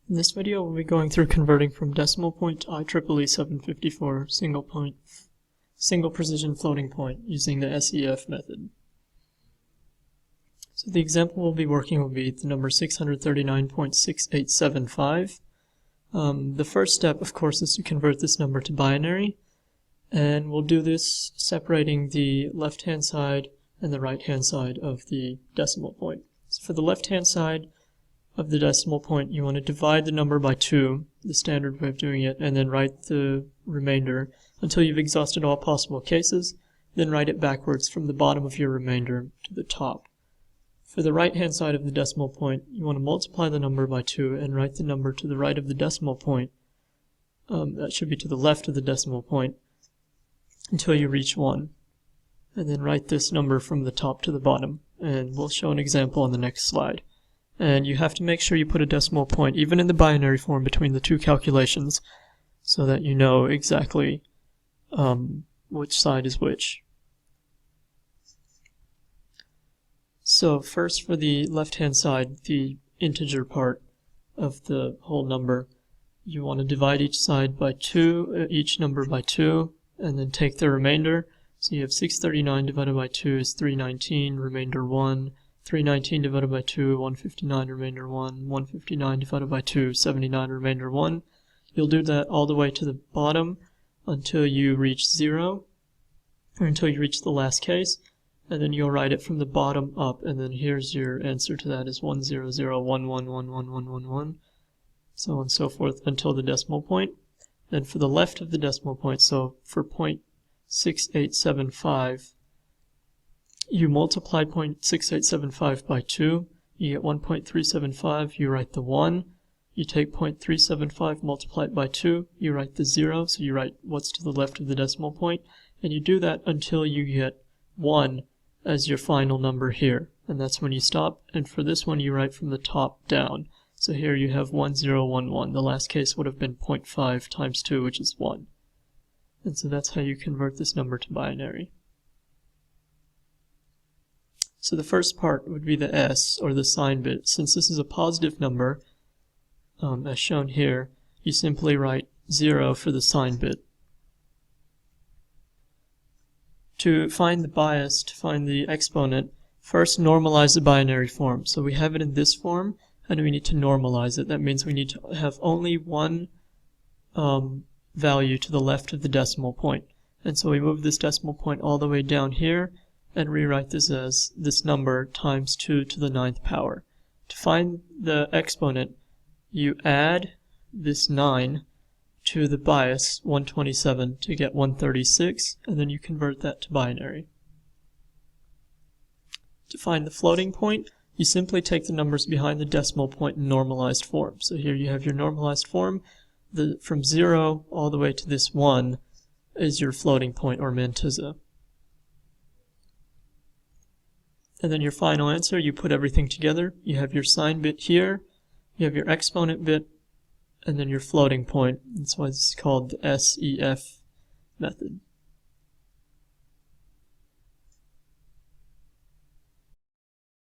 In this video, we'll be going through converting from decimal point to IEEE754 single precision floating point using the SEF method. So the example we'll be working will be the number 639.6875. The first step, of course, is to convert this number to binary, and we'll do this separating the left-hand side and the right-hand side of the decimal point. So for the left-hand side of the decimal point, you want to divide the number by 2, the standard way of doing it, and then write the remainder until you've exhausted all possible cases, then write it backwards from the bottom of your remainder to the top. For the right-hand side of the decimal point, you want to multiply the number by 2 and write the number to the right of the decimal point, that should be to the left of the decimal point, until you reach 1. And then write this number from the top to the bottom, and we'll show an example on the next slide. And you have to make sure you put a decimal point, even in the binary form, between the two calculations, so that you know exactly which side is which. So first, for the left-hand side, the integer part of the whole number, you want to divide each side by 2, each number by 2, and then take the remainder. So you have 639 divided by 2 is 319, remainder 1. 319 divided by 2, 159, remainder 1. 159 divided by 2, 79, remainder 1. You'll do that all the way to the bottom until you reach 0, or until you reach the last case, and then you'll write it from the bottom up, and then here's your answer to that is 10011111111, so on and so forth until the decimal point. Then for the left of the decimal point, so for 0.6875, you multiply 0.6875 by 2, you get 1.375, you write the 1, you take 0.375, multiply it by 2, you write the 0, so you write what's to the left of the decimal point, and you do that until you get 1 as your final number here, and that's when you stop, and for this one you write from the top down. So here you have 1011, the last case would have been 0.5 times 2, which is 1. And so that's how you convert this number to binary. So the first part would be the S, or the sign bit. Since this is a positive number, as shown here, you simply write 0 for the sign bit. To find the bias, to find the exponent, first normalize the binary form. So we have it in this form, and we need to normalize it. That means we need to have only one value to the left of the decimal point. And so we move this decimal point all the way down here, and rewrite this as this number times 2 to the 9th power. To find the exponent, you add this 9 to the bias, 127, to get 136, and then you convert that to binary. To find the floating point, you simply take the numbers behind the decimal point in normalized form. So here you have your normalized form. From 0 all the way to this 1 is your floating point, or mantissa. And then your final answer, you put everything together. You have your sign bit here, you have your exponent bit, and then your floating point. That's why this is called the SEF method.